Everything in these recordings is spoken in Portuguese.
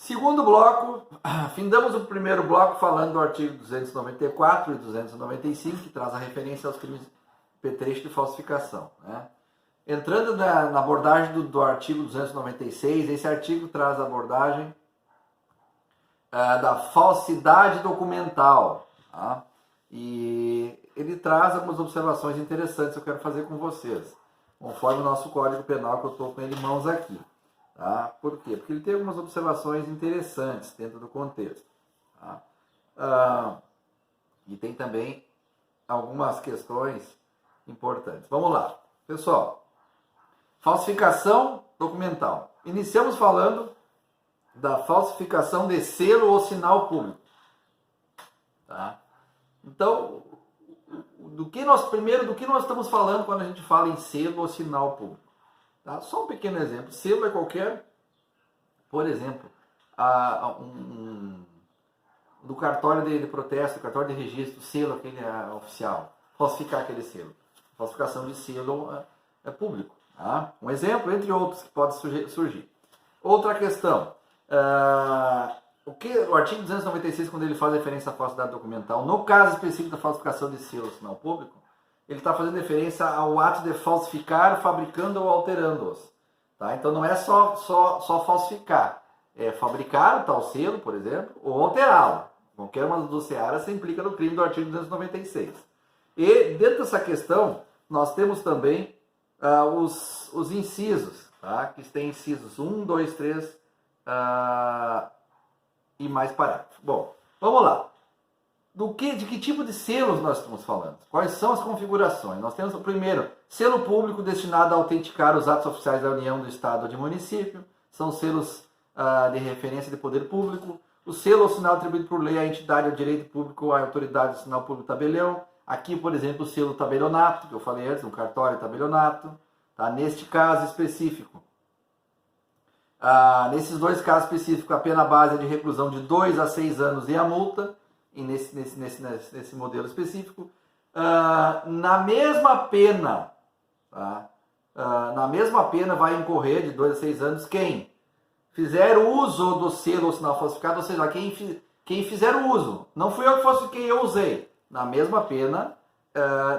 Segundo bloco, findamos o primeiro bloco falando do artigo 294 e 295, que traz a referência aos crimes petrechos de falsificação, né? Entrando na abordagem do artigo 296, esse artigo traz a abordagem da falsidade documental, tá? E ele traz algumas observações interessantes que eu quero fazer com vocês, conforme o nosso Código Penal, que eu estou com ele em mãos aqui. Tá? Por quê? Porque ele tem algumas observações interessantes dentro do contexto. Tá? E tem também algumas questões importantes. Vamos lá. Pessoal, falsificação documental. Iniciamos falando da falsificação de selo ou sinal público. Tá? Então, do que nós estamos falando quando a gente fala em selo ou sinal público? Tá? Só um pequeno exemplo. Selo é qualquer, por exemplo, do cartório de protesto, cartório de registro, selo aquele oficial, falsificar aquele selo. Falsificação de selo é público. Tá? Um exemplo, entre outros, que pode surgir. Outra questão. O artigo 296, quando ele faz referência à falsidade documental, no caso específico da falsificação de selo ou sinal público, ele está fazendo referência ao ato de falsificar, fabricando ou alterando-os. Tá? Então não é só falsificar, é fabricar o tal selo, por exemplo, ou alterá-lo. Qualquer uma das duas searas se implica no crime do artigo 296. E dentro dessa questão, nós temos também os incisos, tá? Que tem incisos 1, 2, 3 e mais parágrafos. Bom, vamos lá. De que tipo de selos nós estamos falando? Quais são as configurações? Nós temos o primeiro, selo público destinado a autenticar os atos oficiais da União, do Estado ou de município. São selos de referência de poder público. O selo ou sinal atribuído por lei à entidade, ao direito público ou à autoridade do sinal público tabelião. Aqui, por exemplo, o selo tabelionato, que eu falei antes, um cartório tabelionato. Tá? Neste caso específico, nesses dois casos específicos, a pena base é de reclusão de 2 a 6 anos e a multa. E nesse modelo específico, na mesma pena, tá? Na mesma pena vai incorrer de 2 a 6 anos quem fizer uso do selo ou sinal falsificado, ou seja, quem fizer uso, não fui eu que falsifiquei, eu usei, na mesma pena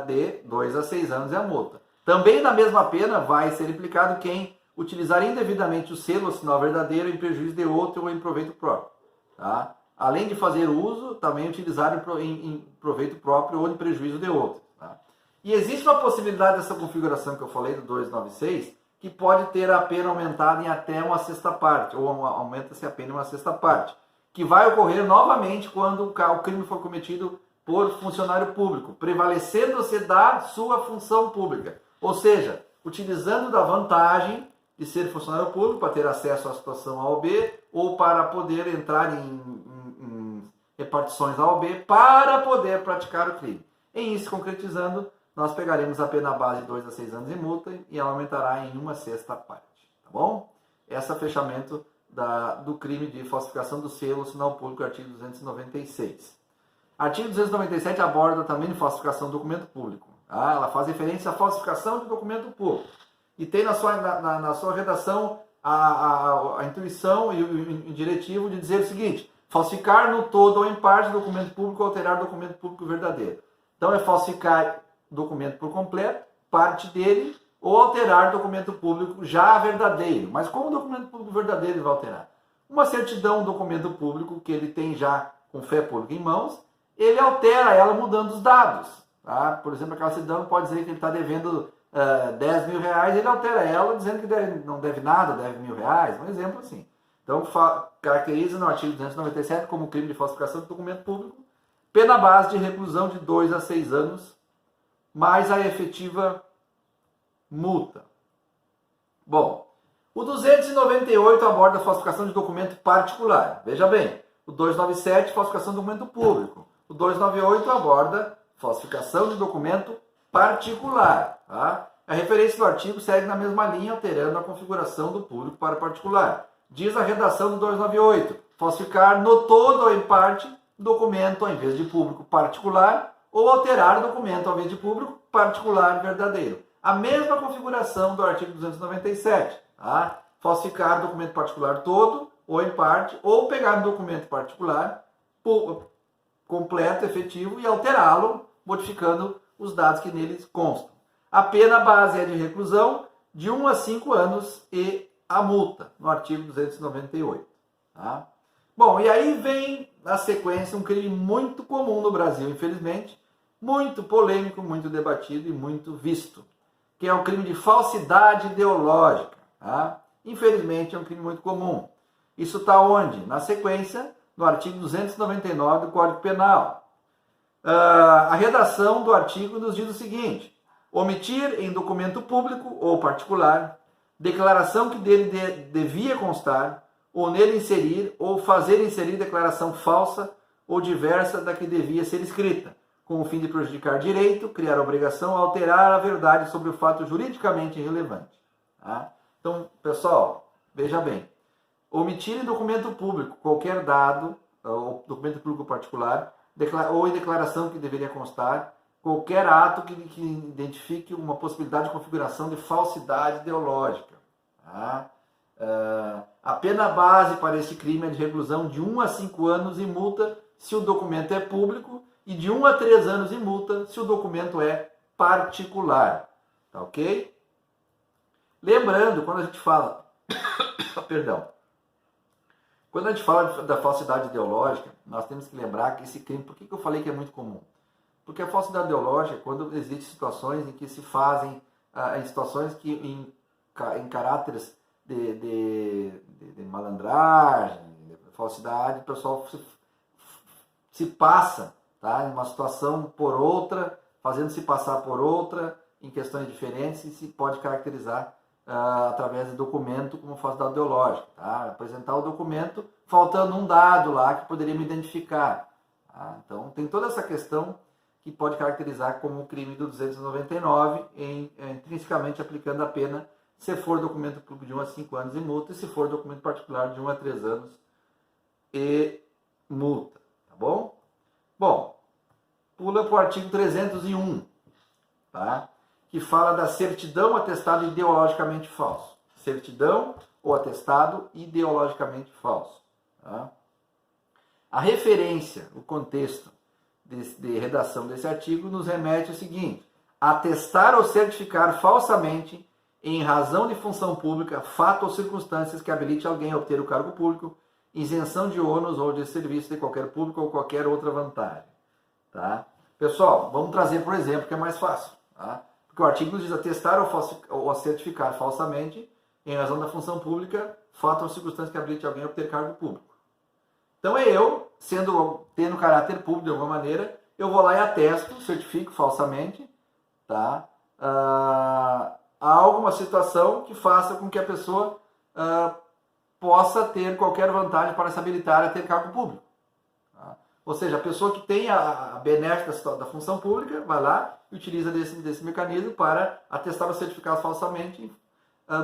de 2 a 6 anos é a multa. Também na mesma pena vai ser implicado quem utilizar indevidamente o selo ou sinal verdadeiro em prejuízo de outro ou em proveito próprio. Tá? Além de fazer uso, também utilizar em proveito próprio ou em prejuízo de outro. Tá? E existe uma possibilidade dessa configuração que eu falei do 296, que pode ter a pena aumentada em até uma sexta parte, ou aumenta-se a pena em uma sexta parte, que vai ocorrer novamente quando o crime for cometido por funcionário público, prevalecendo-se da sua função pública. Ou seja, utilizando da vantagem de ser funcionário público para ter acesso à situação A ou B, ou para poder entrar em repartições A ou B, para poder praticar o crime. Em isso, concretizando, nós pegaremos a pena base de 2 a 6 anos de multa e ela aumentará em uma sexta parte. Tá bom? Esse é o fechamento do crime de falsificação do selo ou sinal público, artigo 296. Artigo 297 aborda também de falsificação do documento público. Tá? Ela faz referência à falsificação de documento público. E tem na sua redação a intuição e o diretivo de dizer o seguinte: falsificar no todo ou em parte documento público ou alterar documento público verdadeiro. Então é falsificar documento por completo, parte dele, ou alterar documento público já verdadeiro. Mas como o documento público verdadeiro ele vai alterar? Uma certidão, um documento público que ele tem já com fé pública em mãos, ele altera ela mudando os dados. Tá? Por exemplo, aquela certidão pode dizer que ele está devendo 10 mil reais, ele altera ela dizendo que não deve nada, deve R$1.000, um exemplo assim. Então, caracteriza no artigo 297 como crime de falsificação de documento público, pena base de reclusão de 2 a 6 anos, mais a efetiva multa. Bom, o 298 aborda a falsificação de documento particular. Veja bem, o 297, falsificação de documento público. O 298 aborda falsificação de documento particular. Tá? A referência do artigo segue na mesma linha, alterando a configuração do público para particular. Diz a redação do 298, falsificar no todo ou em parte documento ao invés de público particular, ou alterar documento ao invés de público particular verdadeiro. A mesma configuração do artigo 297. Tá? Falsificar documento particular todo ou em parte, ou pegar um documento particular completo, efetivo, e alterá-lo, modificando os dados que neles constam. A pena base é de reclusão de 1 a 5 anos e a multa, no artigo 298. Tá? Bom, e aí vem na sequência um crime muito comum no Brasil, infelizmente, muito polêmico, muito debatido e muito visto, que é o crime de falsidade ideológica. Tá? Infelizmente é um crime muito comum. Isso está onde? Na sequência, no artigo 299 do Código Penal. A redação do artigo nos diz o seguinte: omitir em documento público ou particular declaração que dele devia constar, ou nele inserir ou fazer inserir declaração falsa ou diversa da que devia ser escrita, com o fim de prejudicar direito, criar obrigação, alterar a verdade sobre o fato juridicamente irrelevante. Tá? Então, pessoal, veja bem. Omitir em documento público qualquer dado, ou documento público particular, ou em declaração que deveria constar, qualquer ato que identifique uma possibilidade de configuração de falsidade ideológica. Tá? A pena base para esse crime é de reclusão de 1 a 5 anos e multa se o documento é público, e de 1 a 3 anos e multa se o documento é particular. Tá ok? Lembrando, quando a gente fala... Perdão. Quando a gente fala da falsidade ideológica, nós temos que lembrar que esse crime... Por que eu falei que é muito comum? Porque a falsidade ideológica é quando existem situações em que se fazem... em situações que em caráteres de malandragem, de falsidade, o pessoal se passa, tá, em uma situação por outra, fazendo-se passar por outra, em questões diferentes, e se pode caracterizar através de documento como falsidade ideológica. Tá? Apresentar o documento faltando um dado lá que poderia me identificar. Tá? Então, tem toda essa questão que pode caracterizar como o crime do 299, intrinsecamente aplicando a pena se for documento público de 1 a 5 anos e multa, e se for documento particular de 1 a 3 anos e multa. Tá bom? Bom, pula para o artigo 301, tá? Que fala da certidão atestado ideologicamente falso. Certidão ou atestado ideologicamente falso. Tá? A referência, o contexto de redação desse artigo nos remete ao seguinte: atestar ou certificar falsamente, em razão de função pública, fato ou circunstâncias que habilite alguém a obter o cargo público, isenção de ônus ou de serviço de qualquer público ou qualquer outra vantagem. Tá? Pessoal, vamos trazer por exemplo que é mais fácil. Tá? Porque o artigo diz atestar ou certificar falsamente, em razão da função pública, fato ou circunstância que habilite alguém a obter cargo público. Então eu, tendo caráter público de alguma maneira, eu vou lá e atesto, certifico falsamente, tá? Há alguma situação que faça com que a pessoa possa ter qualquer vantagem para se habilitar a ter cargo público. Tá? Ou seja, a pessoa que tem a benéfica da função pública vai lá e utiliza desse mecanismo para atestar ou certificar falsamente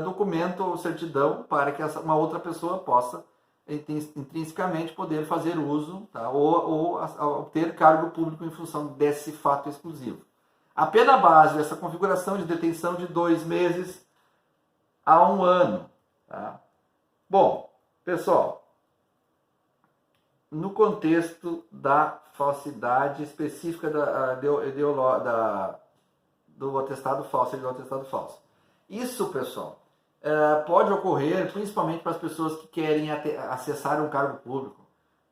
documento ou certidão para que uma outra pessoa possa intrinsecamente poder fazer uso, tá? ou obter cargo público em função desse fato exclusivo. A pena base dessa configuração de detenção de 2 meses a 1 ano. Tá? Bom, pessoal, no contexto da falsidade específica do atestado falso, isso, pessoal, pode ocorrer principalmente para as pessoas que querem acessar um cargo público,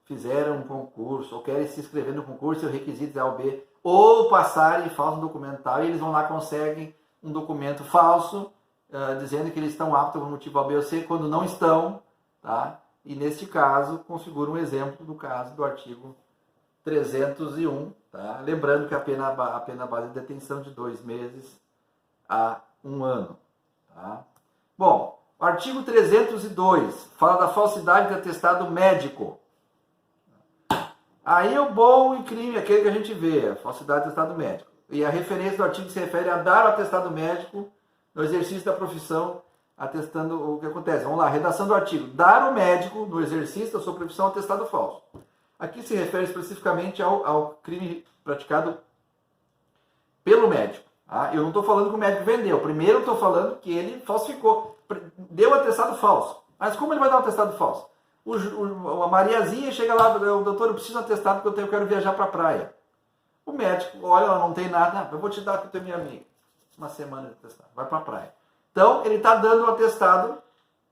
fizeram um concurso, ou querem se inscrever no concurso e o requisito é A ou B, ou passarem falso documental e eles vão lá e conseguem um documento falso, dizendo que eles estão aptos por motivo A, B ou C, quando não estão, tá? E neste caso, configura um exemplo do caso do artigo 301, tá? Lembrando que a pena base de detenção de 2 meses a 1 ano. Tá? Bom, o artigo 302 fala da falsidade de atestado médico. Aí o bom e crime, aquele que a gente vê, a falsidade de atestado médico. E a referência do artigo se refere a dar o atestado médico no exercício da profissão, atestando o que acontece. Vamos lá, redação do artigo. Dar ao médico, no exercício da sua profissão, atestado falso. Aqui se refere especificamente ao crime praticado pelo médico. Tá? Eu não estou falando que o médico vendeu. Primeiro eu estou falando que ele falsificou, deu atestado falso. Mas como ele vai dar um atestado falso? A Mariazinha chega lá, doutor, eu preciso atestado porque eu quero viajar para a praia. O médico, olha, ela não tem nada, eu vou te dar que tu é minha amiga. Uma semana de atestado, vai para a praia. Então, ele está dando um atestado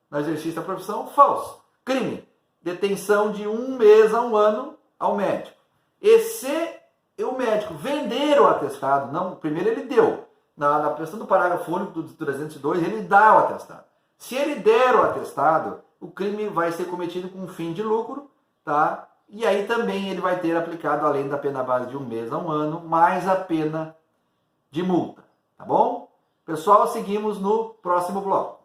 no exercício da profissão falso. Crime, detenção de 1 mês a 1 ano ao médico. E se o médico vender o atestado, não, primeiro ele deu, na questão do parágrafo único do 302, ele dá o atestado. Se ele der o atestado, o crime vai ser cometido com fim de lucro, tá? E aí também ele vai ter aplicado, além da pena base de 1 mês a 1 ano, mais a pena de multa, tá bom? Pessoal, seguimos no próximo bloco.